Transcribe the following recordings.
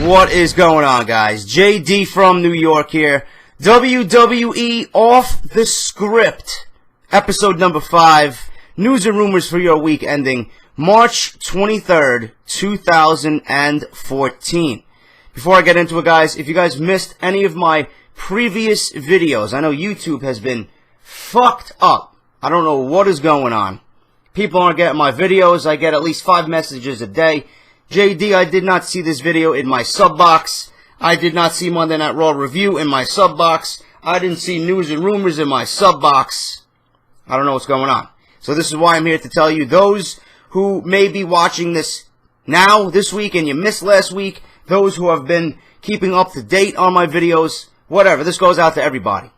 What is going on, guys? JD from New York here. WWE Off the Script, episode number 5. News and rumors for your week ending March 23rd, 2014. Before I get into it, guys, if you guys missed any of my previous videos, I know YouTube has been fucked up. I don't know what is going on. People aren't getting my videos. I get at least 5 messages a day. JD, I did not see this video in my sub box. I did not see Monday Night Raw review in my sub box. I didn't see news and rumors in my sub box. I don't know what's going on. So this is why I'm here to tell you, those who may be watching this now, this week, and you missed last week, those who have been keeping up to date on my videos, whatever, this goes out to everybody.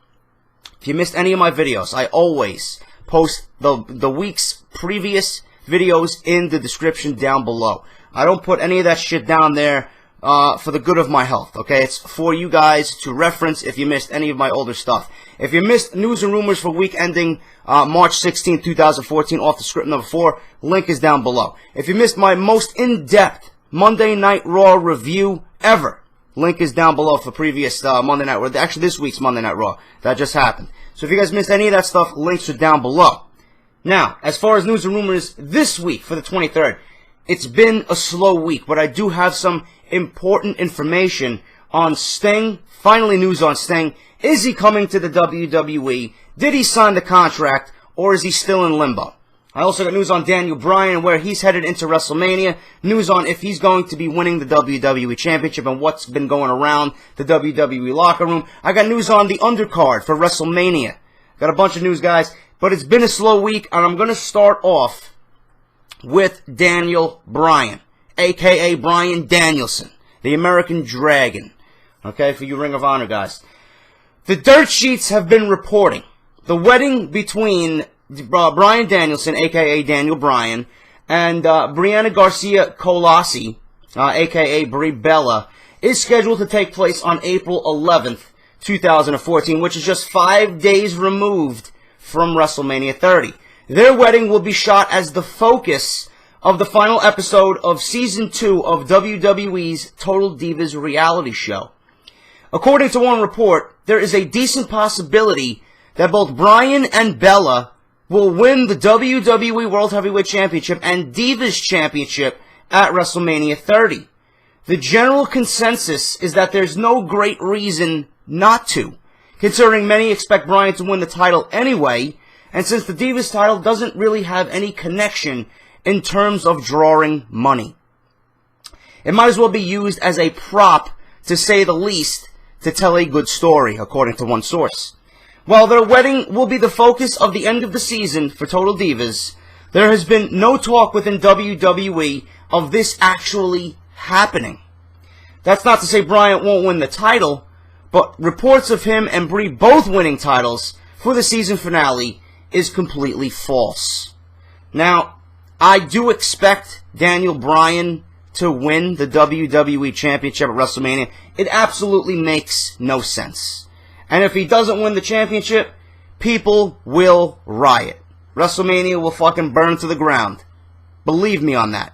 If you missed any of my videos, I always post the week's previous videos in the description down below. I don't put any of that shit down there for the good of my health, okay? It's for you guys to reference if you missed any of my older stuff. If you missed news and rumors for week ending March 16, 2014, off the script number 4, link is down below. If you missed my most in-depth Monday Night Raw review ever, link is down below for previous Monday Night Raw. Actually, this week's Monday Night Raw. That just happened. So if you guys missed any of that stuff, links are down below. Now, as far as news and rumors this week for the 23rd, it's been a slow week, but I do have some important information on Sting. Finally, news on Sting. Is he coming to the WWE? Did he sign the contract, or is he still in limbo? I also got news on Daniel Bryan, where he's headed into WrestleMania. News on if he's going to be winning the WWE Championship and what's been going around the WWE locker room. I got news on the undercard for WrestleMania. Got a bunch of news, guys, but it's been a slow week, and I'm going to start off with Daniel Bryan, a.k.a. Bryan Danielson, the American Dragon. Okay, for you Ring of Honor guys. The dirt sheets have been reporting the wedding between Bryan Danielson, a.k.a. Daniel Bryan, and Brianna Garcia Colasi, a.k.a. Brie Bella, is scheduled to take place on April 11th, 2014, which is just 5 days removed from WrestleMania 30. Their wedding will be shot as the focus of the final episode of Season 2 of WWE's Total Divas reality show. According to one report, there is a decent possibility that both Bryan and Bella will win the WWE World Heavyweight Championship and Divas Championship at WrestleMania 30. The general consensus is that there's no great reason not to, considering many expect Bryan to win the title anyway, and since the Divas title doesn't really have any connection in terms of drawing money. It might as well be used as a prop, to say the least, to tell a good story, according to one source. While their wedding will be the focus of the end of the season for Total Divas, there has been no talk within WWE of this actually happening. That's not to say Bryan won't win the title, but reports of him and Brie both winning titles for the season finale is completely false. Now, I do expect Daniel Bryan to win the WWE Championship at WrestleMania. It absolutely makes no sense. And if he doesn't win the championship, people will riot. WrestleMania will fucking burn to the ground. Believe me on that.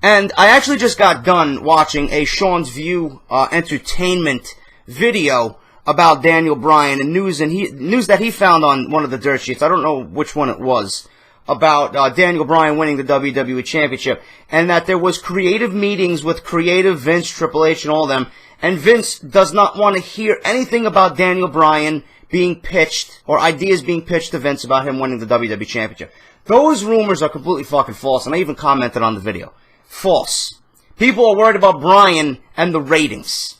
And I actually just got done watching a Sean's View entertainment video about Daniel Bryan and news that he found on one of the dirt sheets. I don't know which one it was, about Daniel Bryan winning the WWE Championship, and that there was creative meetings with creative Vince, Triple H, and all of them, and Vince does not want to hear anything about Daniel Bryan being pitched, or ideas being pitched to Vince about him winning the WWE Championship. Those rumors are completely fucking false, and I even commented on the video. False. People are worried about Bryan and the ratings.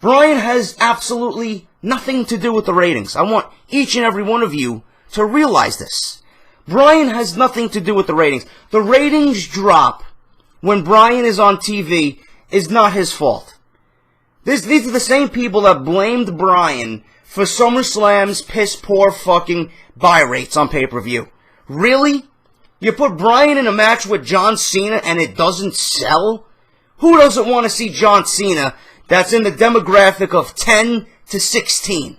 Bryan has absolutely nothing to do with the ratings. I want each and every one of you to realize this. Bryan has nothing to do with the ratings. The ratings drop when Bryan is on TV is not his fault. These are the same people that blamed Bryan for SummerSlam's piss-poor fucking buy rates on pay-per-view. Really? You put Bryan in a match with John Cena and it doesn't sell? Who doesn't want to see John Cena that's in the demographic of 10 to 16?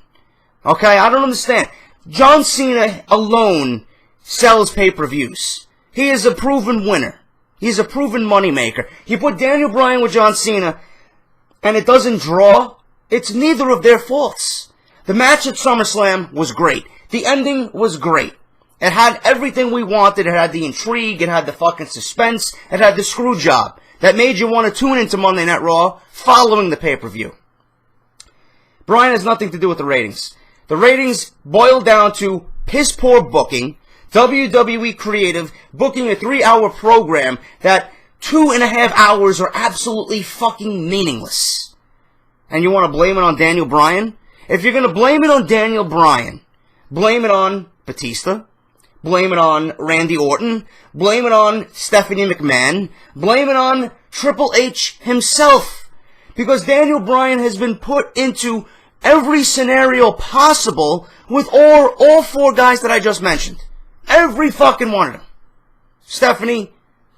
Okay, I don't understand. John Cena alone sells pay-per-views. He is a proven winner. He's a proven moneymaker. You put Daniel Bryan with John Cena, and it doesn't draw, it's neither of their faults. The match at SummerSlam was great. The ending was great. It had everything we wanted. It had the intrigue. It had the fucking suspense. It had the screw job that made you want to tune into Monday Night Raw following the pay-per-view. Bryan has nothing to do with the ratings. The ratings boil down to piss-poor booking, WWE creative booking a 3-hour program that 2.5 hours are absolutely fucking meaningless. And you want to blame it on Daniel Bryan? If you're going to blame it on Daniel Bryan, blame it on Batista, blame it on Randy Orton, blame it on Stephanie McMahon, blame it on Triple H himself. Because Daniel Bryan has been put into every scenario possible with all 4 guys that I just mentioned. Every fucking one of them. Stephanie,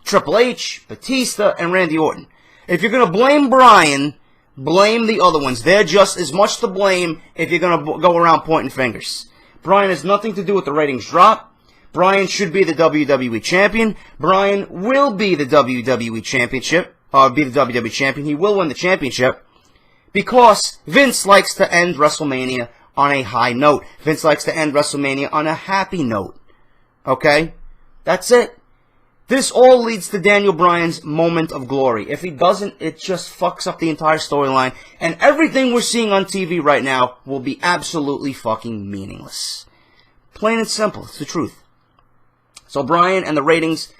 Triple H, Batista, and Randy Orton. If you're going to blame Bryan, blame the other ones. They're just as much to blame if you're going to go around pointing fingers. Bryan has nothing to do with the ratings drop. Bryan should be the WWE champion. Bryan will be the WWE championship. Be the WWE champion. He will win the championship. Because Vince likes to end WrestleMania on a high note. Vince likes to end WrestleMania on a happy note. Okay? That's it. This all leads to Daniel Bryan's moment of glory. If he doesn't, it just fucks up the entire storyline. And everything we're seeing on TV right now will be absolutely fucking meaningless. Plain and simple. It's the truth. So Bryan and the ratings,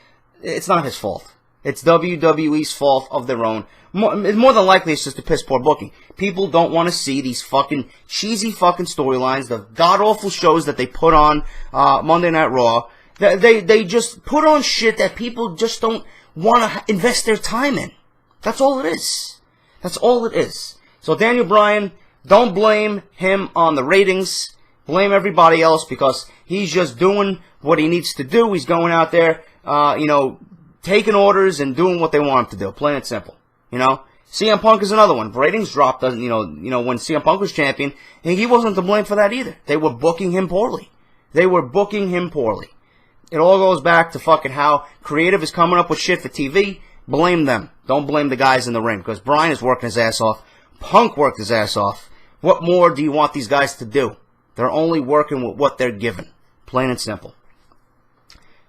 it's not his fault. It's WWE's fault of their own. More than likely, it's just a piss-poor booking. People don't want to see these fucking cheesy fucking storylines, the god-awful shows that they put on Monday Night Raw. They just put on shit that people just don't want to invest their time in. That's all it is. That's all it is. So Daniel Bryan, don't blame him on the ratings. Blame everybody else because he's just doing what he needs to do. He's going out there, taking orders and doing what they want him to do. Plain and simple. CM Punk is another one. Ratings dropped, when CM Punk was champion, and he wasn't to blame for that either. They were booking him poorly. It all goes back to fucking how creative is coming up with shit for TV. Blame them. Don't blame the guys in the ring, because Bryan is working his ass off. Punk worked his ass off. What more do you want these guys to do? They're only working with what they're given. Plain and simple.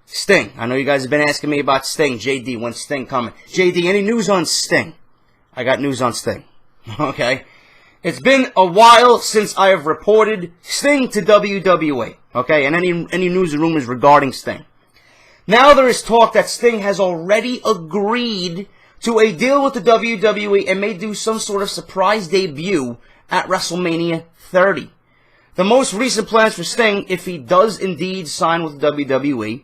Sting. I know you guys have been asking me about Sting. JD, when's Sting coming? JD, any news on Sting? I got news on Sting. Okay? It's been a while since I have reported Sting to WWE. Okay? And any news or rumors regarding Sting. Now there is talk that Sting has already agreed to a deal with the WWE and may do some sort of surprise debut at WrestleMania 30. The most recent plans for Sting, if he does indeed sign with the WWE,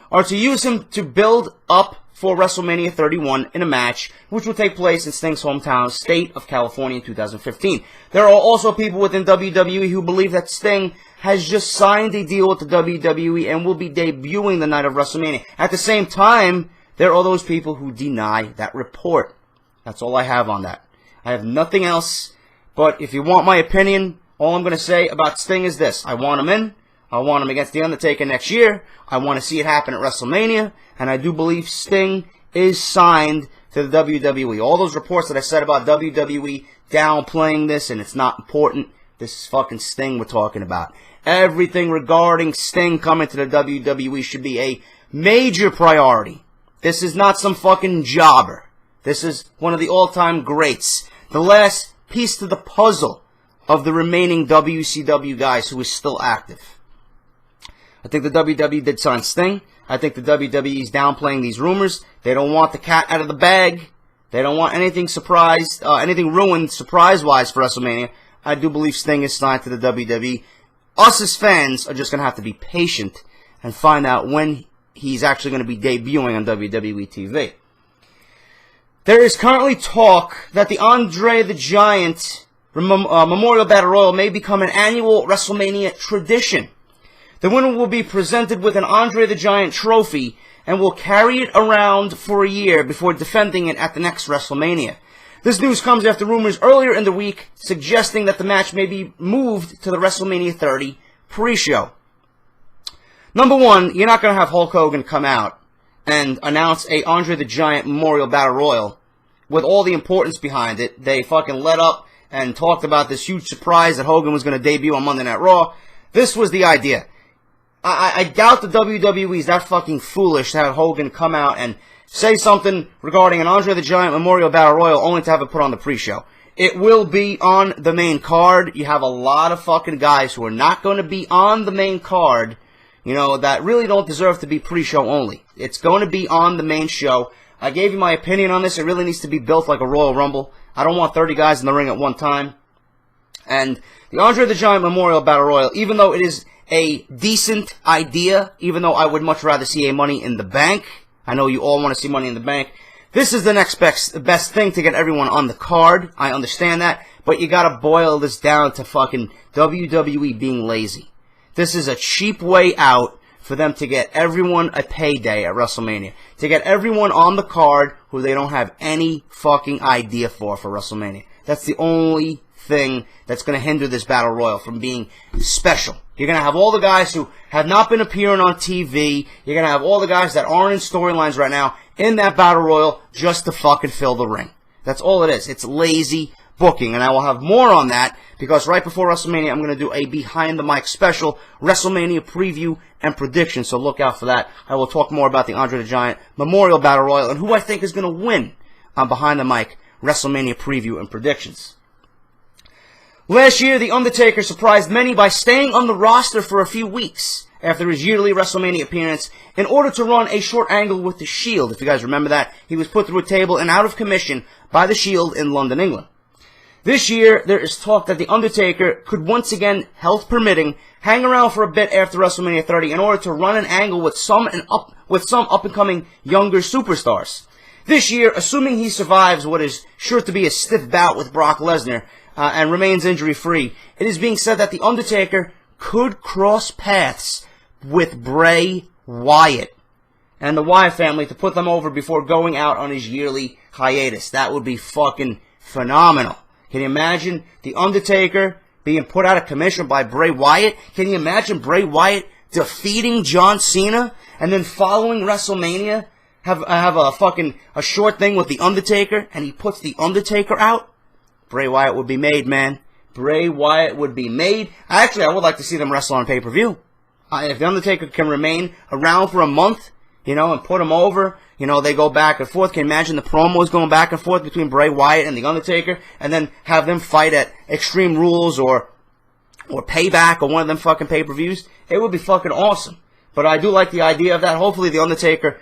are to use him to build up for WrestleMania 31 in a match, which will take place in Sting's hometown state of California in 2015. There are also people within WWE who believe that Sting has just signed a deal with the WWE and will be debuting the night of WrestleMania. At the same time, there are those people who deny that report. That's all I have on that. I have nothing else, but if you want my opinion, all I'm going to say about Sting is this. I want him in. I want him against The Undertaker next year. I want to see it happen at WrestleMania. And I do believe Sting is signed to the WWE. All those reports that I said about WWE downplaying this and it's not important, this is fucking Sting we're talking about. Everything regarding Sting coming to the WWE should be a major priority. This is not some fucking jobber. This is one of the all-time greats. The last piece to the puzzle of the remaining WCW guys who is still active. I think the WWE did sign Sting. I think the WWE is downplaying these rumors. They don't want the cat out of the bag. They don't want anything anything ruined surprise-wise for WrestleMania. I do believe Sting is signed to the WWE. Us as fans are just going to have to be patient and find out when he's actually going to be debuting on WWE TV. There is currently talk that the Andre the Giant Memorial Battle Royal may become an annual WrestleMania tradition. The winner will be presented with an Andre the Giant trophy and will carry it around for a year before defending it at the next WrestleMania. This news comes after rumors earlier in the week suggesting that the match may be moved to the WrestleMania 30 pre-show. Number one, you're not going to have Hulk Hogan come out and announce a Andre the Giant Memorial Battle Royal with all the importance behind it. They fucking let up and talked about this huge surprise that Hogan was going to debut on Monday Night Raw. This was the idea. I doubt the WWE is that fucking foolish to have Hogan come out and say something regarding an Andre the Giant Memorial Battle Royal only to have it put on the pre-show. It will be on the main card. You have a lot of fucking guys who are not going to be on the main card, you know, that really don't deserve to be pre-show only. It's going to be on the main show. I gave you my opinion on this. It really needs to be built like a Royal Rumble. I don't want 30 guys in the ring at one time. And the Andre the Giant Memorial Battle Royal, even though it is a decent idea, even though I would much rather see a Money in the Bank, I know you all want to see Money in the Bank, this is the next best thing to get everyone on the card. I understand that, but you gotta boil this down to fucking WWE being lazy. This is a cheap way out for them to get everyone a payday at WrestleMania. To get everyone on the card who they don't have any fucking idea for WrestleMania. That's the only thing that's going to hinder this Battle Royal from being special. You're going to have all the guys who have not been appearing on TV. You're going to have all the guys that aren't in storylines right now in that Battle Royal just to fucking fill the ring. That's all it is. It's lazy booking, and I will have more on that because right before WrestleMania, I'm going to do a Behind the Mic special WrestleMania preview and prediction, so look out for that. I will talk more about the Andre the Giant Memorial Battle Royal and who I think is going to win on Behind the Mic WrestleMania preview and predictions. Last year, The Undertaker surprised many by staying on the roster for a few weeks after his yearly WrestleMania appearance in order to run a short angle with The Shield. If you guys remember that, he was put through a table and out of commission by The Shield in London, England. This year, there is talk that The Undertaker could once again, health permitting, hang around for a bit after WrestleMania 30 in order to run an angle with some up-and-coming younger superstars. This year, assuming he survives what is sure to be a stiff bout with Brock Lesnar, and remains injury-free, it is being said that The Undertaker could cross paths with Bray Wyatt and the Wyatt family to put them over before going out on his yearly hiatus. That would be fucking phenomenal. Can you imagine The Undertaker being put out of commission by Bray Wyatt? Can you imagine Bray Wyatt defeating John Cena and then following WrestleMania have a short thing with The Undertaker and he puts The Undertaker out? Bray Wyatt would be made, man. Bray Wyatt would be made. Actually, I would like to see them wrestle on pay-per-view. If The Undertaker can remain around for a month, you know, and put him over, you know, they go back and forth. Can you imagine the promos going back and forth between Bray Wyatt and The Undertaker, and then have them fight at Extreme Rules or Payback or one of them fucking pay-per-views? It would be fucking awesome. But I do like the idea of that. Hopefully The Undertaker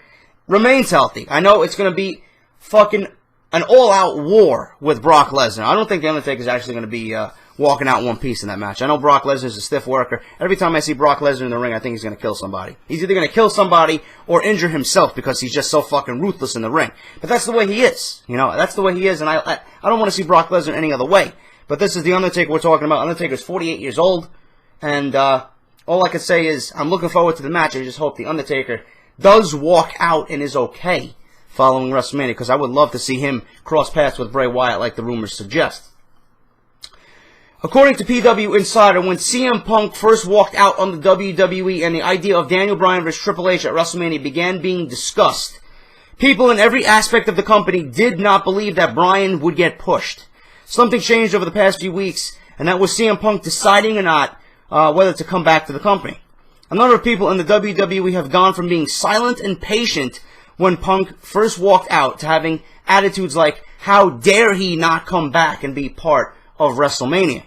remains healthy. I know it's going to be fucking an all-out war with Brock Lesnar. I don't think The Undertaker is actually going to be walking out in one piece in that match. I know Brock Lesnar is a stiff worker. Every time I see Brock Lesnar in the ring, I think he's going to kill somebody. He's either going to kill somebody or injure himself because he's just so fucking ruthless in the ring. But that's the way he is. You know, that's the way he is, and I don't want to see Brock Lesnar any other way. But this is The Undertaker we're talking about. Undertaker's 48 years old, and all I can say is I'm looking forward to the match. I just hope The Undertaker does walk out and is okay following WrestleMania, because I would love to see him cross paths with Bray Wyatt like the rumors suggest. According to PW Insider, when CM Punk first walked out on the WWE and the idea of Daniel Bryan vs. Triple H at WrestleMania began being discussed, people in every aspect of the company did not believe that Bryan would get pushed. Something changed over the past few weeks, and that was CM Punk deciding or not whether to come back to the company. A number of people in the WWE have gone from being silent and patient when Punk first walked out to having attitudes like, how dare he not come back and be part of WrestleMania.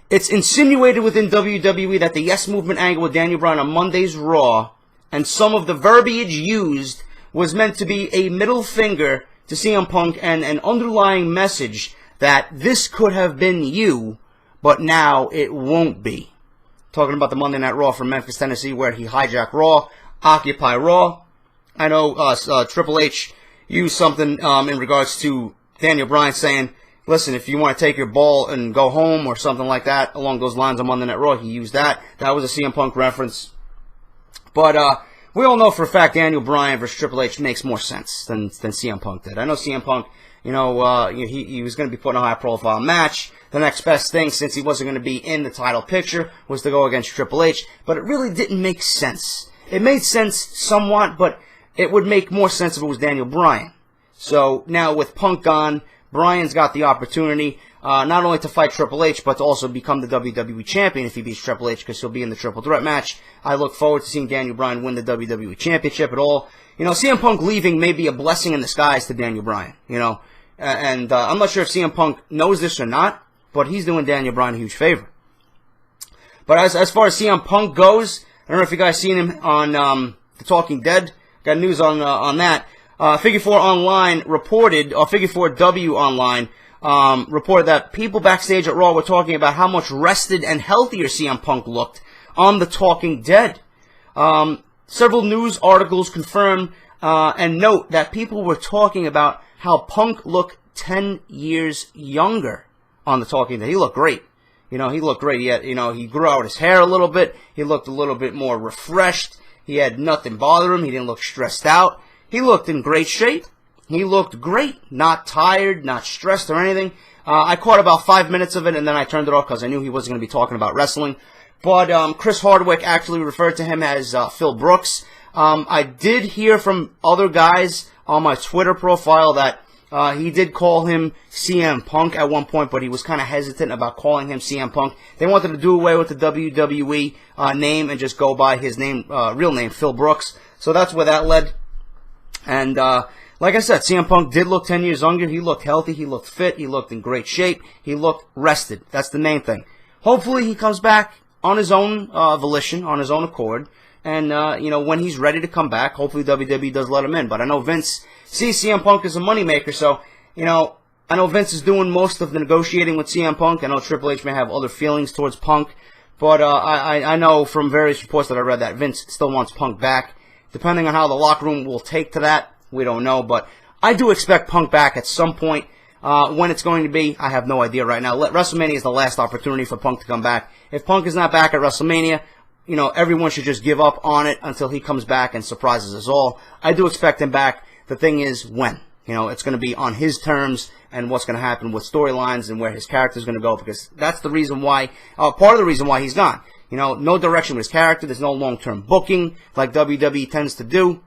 It's insinuated within WWE that the Yes Movement angle with Daniel Bryan on Monday's Raw and some of the verbiage used was meant to be a middle finger to CM Punk and an underlying message that this could have been you, but now it won't be. Talking about the Monday Night Raw from Memphis, Tennessee, where he hijacked Raw, Occupy Raw. I know Triple H used something in regards to Daniel Bryan saying, listen, if you want to take your ball and go home or something like that, along those lines on Monday Night Raw, he used that. That was a CM Punk reference. But we all know for a fact Daniel Bryan versus Triple H makes more sense than CM Punk did. I know CM Punk, you know, he was going to be put in a high-profile match. The next best thing, since he wasn't going to be in the title picture, was to go against Triple H. But it really didn't make sense. It made sense somewhat, but it would make more sense if it was Daniel Bryan. So now with Punk gone, Bryan's got the opportunity not only to fight Triple H, but to also become the WWE Champion if he beats Triple H, because he'll be in the Triple Threat match. I look forward to seeing Daniel Bryan win the WWE Championship at all. You know, CM Punk leaving may be a blessing in disguise to Daniel Bryan, you know. And I'm not sure if CM Punk knows this or not, but he's doing Daniel Bryan a huge favor. But as far as CM Punk goes, I don't know if you guys seen him on The Talking Dead. Got news on that. Figure 4 Online reported, or Figure 4W Online reported that people backstage at Raw were talking about how much rested and healthier CM Punk looked on The Talking Dead. Several news articles confirm and note that people were talking about how Punk looked 10 years younger on The Talking Dead. He looked great. You know, he looked great. He had, you know, he grew out his hair a little bit. He looked a little bit more refreshed. He had nothing bother him. He didn't look stressed out. He looked in great shape. He looked great. Not tired, not stressed or anything. I caught about 5 minutes of it, and then I turned it off because I knew he wasn't going to be talking about wrestling. But Chris Hardwick actually referred to him as Phil Brooks. I did hear from other guys on my Twitter profile that he did call him CM Punk at one point, but he was kind of hesitant about calling him CM Punk. They wanted to do away with the WWE name and just go by his name, real name, Phil Brooks. So that's where that led. And like I said, CM Punk did look 10 years younger. He looked healthy. He looked fit. He looked in great shape. He looked rested. That's the main thing. Hopefully he comes back on his own volition, on his own accord. And, you know, when he's ready to come back, hopefully WWE does let him in. But I know Vince sees CM Punk as a moneymaker, so, you know, I know Vince is doing most of the negotiating with CM Punk. I know Triple H may have other feelings towards Punk. But I know from various reports that I read that Vince still wants Punk back. Depending on how the locker room will take to that, we don't know. But I do expect Punk back at some point. When it's going to be, I have no idea right now. WrestleMania is the last opportunity for Punk to come back. If Punk is not back at WrestleMania, you know, everyone should just give up on it until he comes back and surprises us all. I do expect him back. The thing is, when? You know, it's going to be on his terms and what's going to happen with storylines and where his character is going to go, because that's the reason why, part of the reason why he's gone. You know, no direction with his character. There's no long-term booking like WWE tends to do.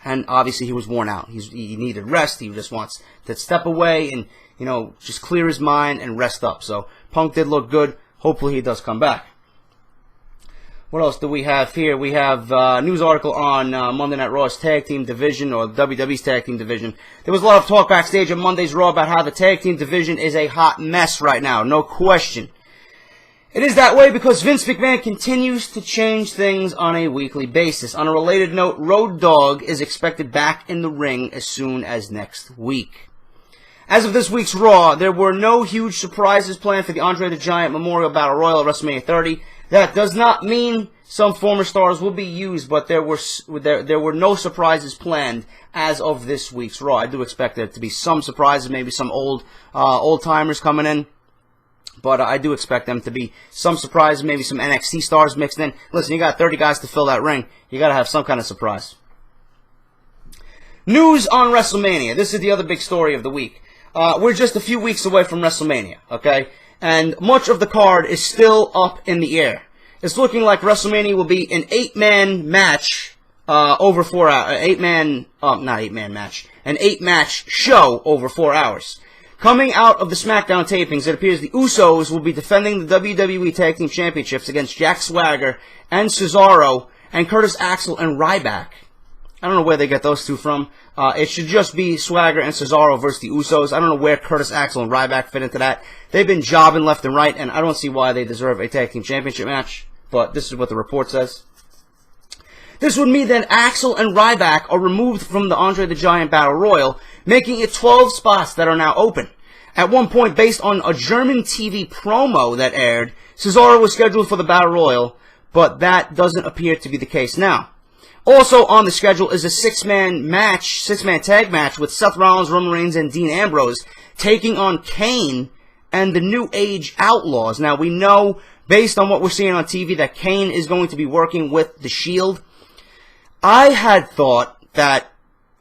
And obviously he was worn out. He needed rest. He just wants to step away and, you know, just clear his mind and rest up. So Punk did look good. Hopefully he does come back. What else do we have here? We have a news article on Monday Night Raw's tag team division, or WWE's tag team division. There was a lot of talk backstage on Monday's Raw about how the tag team division is a hot mess right now. No question. It is that way because Vince McMahon continues to change things on a weekly basis. On a related note, Road Dogg is expected back in the ring as soon as next week. As of this week's Raw, there were no huge surprises planned for the Andre the Giant Memorial Battle Royal at WrestleMania 30. That does not mean some former stars will be used, but there were no surprises planned as of this week's Raw. I do expect there to be some surprises, maybe some old timers coming in. But I do expect them to be some surprises, maybe some NXT stars mixed in. Listen, you got 30 guys to fill that ring. You got to have some kind of surprise. News on WrestleMania. This is the other big story of the week. We're just a few weeks away from WrestleMania, okay? And much of the card is still up in the air. It's looking like WrestleMania will be an 8-man match over 4 hours. An 8-match show over 4 hours. Coming out of the SmackDown tapings, it appears the Usos will be defending the WWE Tag Team Championships against Jack Swagger and Cesaro and Curtis Axel and Ryback. I don't know where they get those two from. It should just be Swagger and Cesaro versus the Usos. I don't know where Curtis Axel and Ryback fit into that. They've been jobbing left and right, and I don't see why they deserve a Tag Team Championship match. But this is what the report says. This would mean that Axel and Ryback are removed from the Andre the Giant Battle Royal, making it 12 spots that are now open. At one point, based on a German TV promo that aired, Cesaro was scheduled for the Battle Royal, but that doesn't appear to be the case now. Also on the schedule is a six-man tag match with Seth Rollins, Roman Reigns, and Dean Ambrose taking on Kane and the New Age Outlaws. Now, we know, based on what we're seeing on TV, that Kane is going to be working with the Shield. I had thought that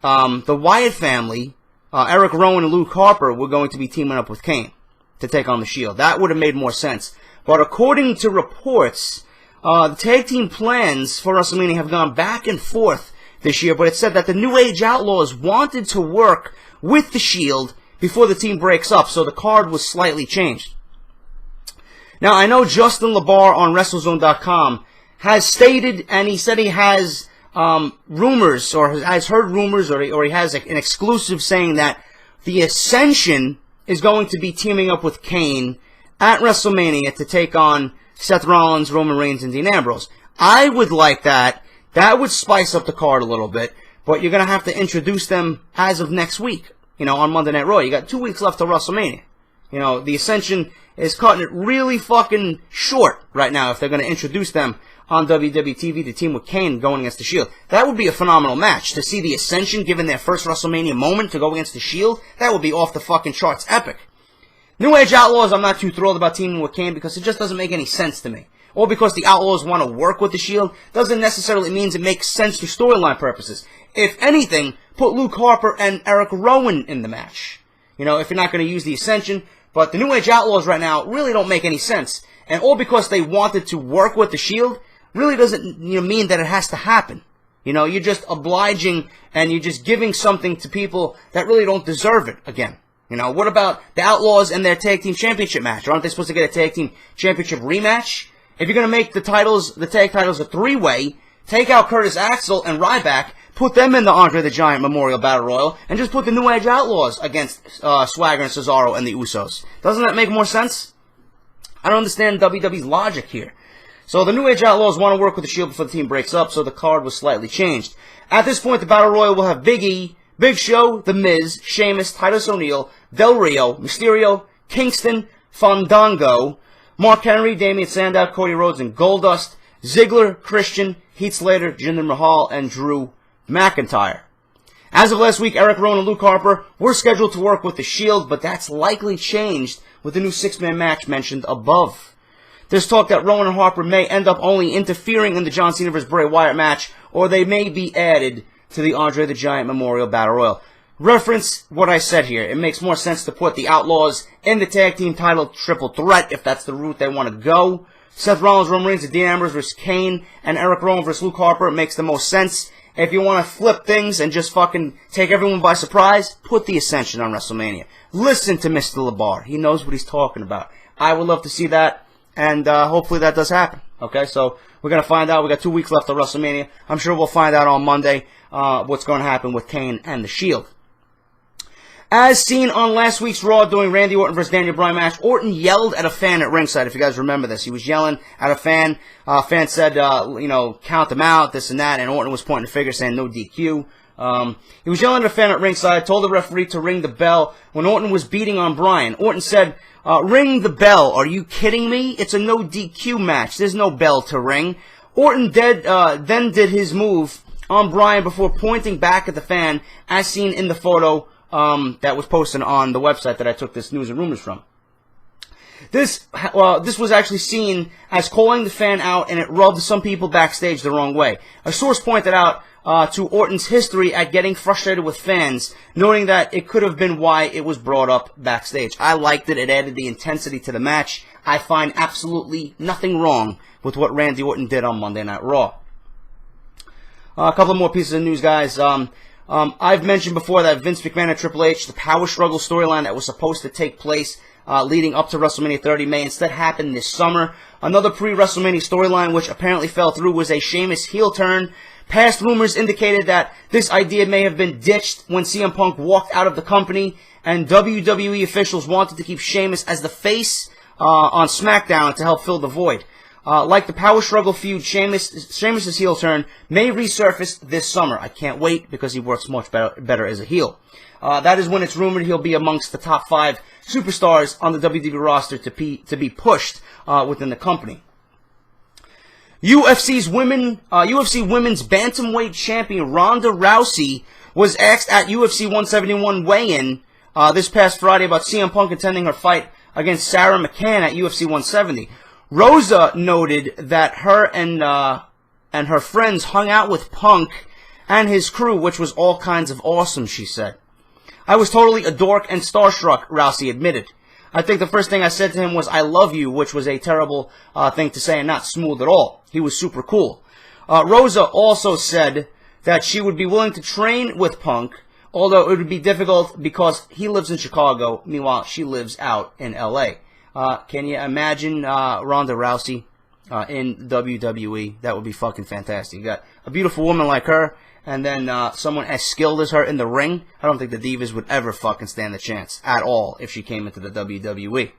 the Wyatt family, Eric Rowan and Luke Harper, were going to be teaming up with Kane to take on the Shield. That would have made more sense. But according to reports, the tag team plans for WrestleMania have gone back and forth this year, but it said that the New Age Outlaws wanted to work with the Shield before the team breaks up, so the card was slightly changed. Now, I know Justin LaBar on WrestleZone.com has stated, and he said he has rumors, or has heard rumors, or he has an exclusive saying that the Ascension is going to be teaming up with Kane at WrestleMania to take on Seth Rollins, Roman Reigns, and Dean Ambrose. I would like that. That would spice up the card a little bit, but you're going to have to introduce them as of next week, on Monday Night Raw. You got 2 weeks left to WrestleMania. The Ascension is cutting it really fucking short right now if they're going to introduce them on WWE TV, the team with Kane going against the Shield. That would be a phenomenal match. To see the Ascension given their first WrestleMania moment to go against the Shield, that would be off the fucking charts epic. New Age Outlaws, I'm not too thrilled about teaming with Kane because it just doesn't make any sense to me. Or because the Outlaws want to work with the Shield doesn't necessarily mean it makes sense for storyline purposes. If anything, put Luke Harper and Eric Rowan in the match. If you're not going to use the Ascension. But the New Age Outlaws right now really don't make any sense. And all because they wanted to work with the Shield really doesn't mean that it has to happen. You're just obliging and you're just giving something to people that really don't deserve it again. What about the Outlaws and their tag team championship match? Aren't they supposed to get a tag team championship rematch? If you're going to make the tag titles a three-way, take out Curtis Axel and Ryback, put them in the Andre the Giant Memorial Battle Royal, and just put the New Age Outlaws against Swagger and Cesaro and the Usos. Doesn't that make more sense? I don't understand WWE's logic here. So the New Age Outlaws want to work with the Shield before the team breaks up, so the card was slightly changed. At this point, the Battle Royal will have Big E, Big Show, The Miz, Sheamus, Titus O'Neil, Del Rio, Mysterio, Kingston, Fandango, Mark Henry, Damian Sandow, Cody Rhodes, and Goldust, Ziggler, Christian, Heath Slater, Jinder Mahal, and Drew McIntyre. As of last week, Eric Rowan and Luke Harper were scheduled to work with the Shield, but that's likely changed with the new six-man match mentioned above. There's talk that Rowan and Harper may end up only interfering in the John Cena vs. Bray Wyatt match, or they may be added to the Andre the Giant Memorial Battle Royal. Reference what I said here. It makes more sense to put the Outlaws in the tag team title triple threat if that's the route they want to go. Seth Rollins, Roman Reigns, and Dean Ambrose vs. Kane, and Eric Rowan vs. Luke Harper makes the most sense. If you want to flip things and just fucking take everyone by surprise, put the Ascension on WrestleMania. Listen to Mr. LaBar. He knows what he's talking about. I would love to see that, and hopefully that does happen. Okay, so we're going to find out. We got 2 weeks left of WrestleMania. I'm sure we'll find out on Monday what's going to happen with Kane and the Shield. As seen on last week's Raw during Randy Orton vs. Daniel Bryan match, Orton yelled at a fan at ringside, if you guys remember this. He was yelling at a fan. Fan said, count them out, this and that, and Orton was pointing the finger saying no DQ. He was yelling at a fan at ringside, told the referee to ring the bell when Orton was beating on Bryan. Orton said, ring the bell, are you kidding me? It's a no DQ match, there's no bell to ring. Orton then did his move on Bryan before pointing back at the fan, as seen in the photo that was posted on the website that I took this news and rumors from. This was actually seen as calling the fan out, and it rubbed some people backstage the wrong way. A source pointed out to Orton's history at getting frustrated with fans, noting that it could have been why it was brought up backstage. I liked it. It added the intensity to the match. I find absolutely nothing wrong with what Randy Orton did on Monday Night Raw. A couple of more pieces of news, guys. I've mentioned before that Vince McMahon and Triple H, the Power Struggle storyline that was supposed to take place leading up to WrestleMania 30 may instead happen this summer. Another pre-WrestleMania storyline which apparently fell through was a Sheamus heel turn. Past rumors indicated that this idea may have been ditched when CM Punk walked out of the company, and WWE officials wanted to keep Sheamus as the face on SmackDown to help fill the void. Like the Power Struggle feud, Sheamus' heel turn may resurface this summer. I can't wait because he works much better as a heel. That is when it's rumored he'll be amongst the top 5 superstars on the WWE roster to be pushed within the company. UFC Women's Bantamweight Champion Ronda Rousey was asked at UFC 171 weigh-in this past Friday about CM Punk attending her fight against Sarah McCann at UFC 170. Rosa noted that her and her friends hung out with Punk and his crew, which was all kinds of awesome, she said. I was totally a dork and starstruck, Rousey admitted. I think the first thing I said to him was, "I love you," which was a terrible thing to say and not smooth at all. He was super cool. Rosa also said that she would be willing to train with Punk, although it would be difficult because he lives in Chicago. Meanwhile, she lives out in L.A. Can you imagine Ronda Rousey in WWE? That would be fucking fantastic. You got a beautiful woman like her, and then someone as skilled as her in the ring. I don't think the Divas would ever fucking stand a chance at all if she came into the WWE.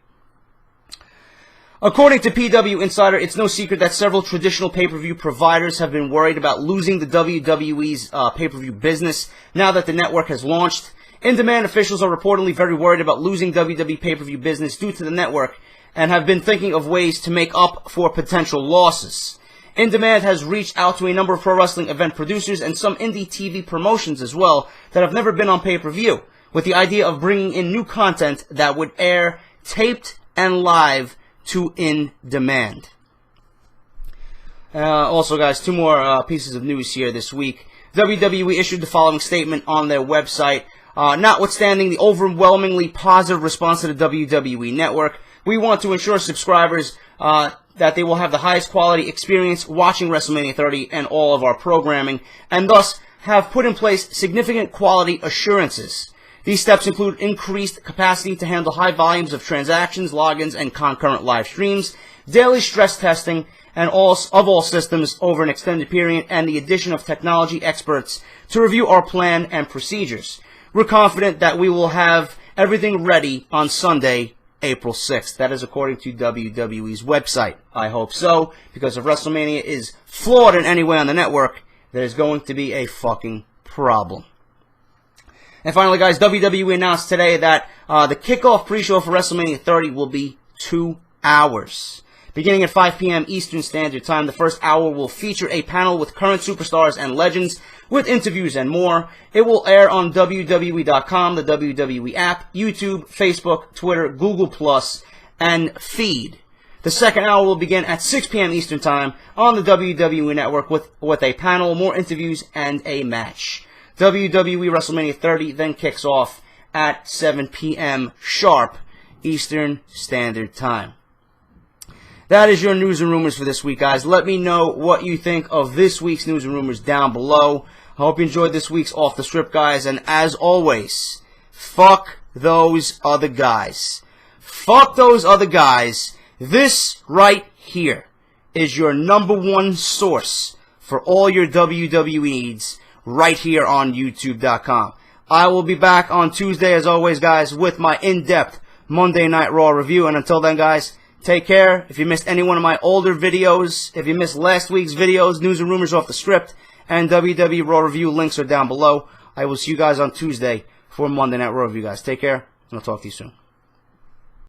According to PW Insider, it's no secret that several traditional pay-per-view providers have been worried about losing the WWE's pay-per-view business now that the network has launched. In-demand officials are reportedly very worried about losing WWE pay-per-view business due to the network and have been thinking of ways to make up for potential losses. In-Demand has reached out to a number of pro wrestling event producers and some indie TV promotions as well that have never been on pay-per-view, with the idea of bringing in new content that would air taped and live to In-Demand. Also, guys, two more pieces of news here this week. WWE issued the following statement on their website. Notwithstanding the overwhelmingly positive response to the WWE Network, we want to ensure subscribers that they will have the highest quality experience watching WrestleMania 30 and all of our programming, and thus have put in place significant quality assurances. These steps include increased capacity to handle high volumes of transactions, logins, and concurrent live streams, daily stress testing and all systems over an extended period, and the addition of technology experts to review our plan and procedures. We're confident that we will have everything ready on Sunday, April 6th. That is according to WWE's website. I hope so, because if WrestleMania is flawed in any way on the network, there's going to be a fucking problem. And finally, guys, WWE announced today that the kickoff pre-show for WrestleMania 30 will be 2 hours. Beginning at 5 p.m. Eastern Standard Time, the first hour will feature a panel with current superstars and legends, with interviews and more. It will air on WWE.com, the WWE app, YouTube, Facebook, Twitter, Google+, and Feed. The second hour will begin at 6 p.m. Eastern Time on the WWE Network with a panel, more interviews, and a match. WWE WrestleMania 30 then kicks off at 7 p.m. sharp Eastern Standard Time. That is your news and rumors for this week, guys. Let me know what you think of this week's news and rumors down below. I hope you enjoyed this week's Off the Script, guys. And as always, fuck those other guys. Fuck those other guys. This right here is your #1 source for all your WWE needs right here on YouTube.com. I will be back on Tuesday, as always, guys, with my in-depth Monday Night Raw review. And until then, guys, take care. If you missed any one of my older videos, if you missed last week's videos, news and rumors off the script, and WWE Raw review, links are down below. I will see you guys on Tuesday for Monday Night Raw review, guys. Take care, and I'll talk to you soon.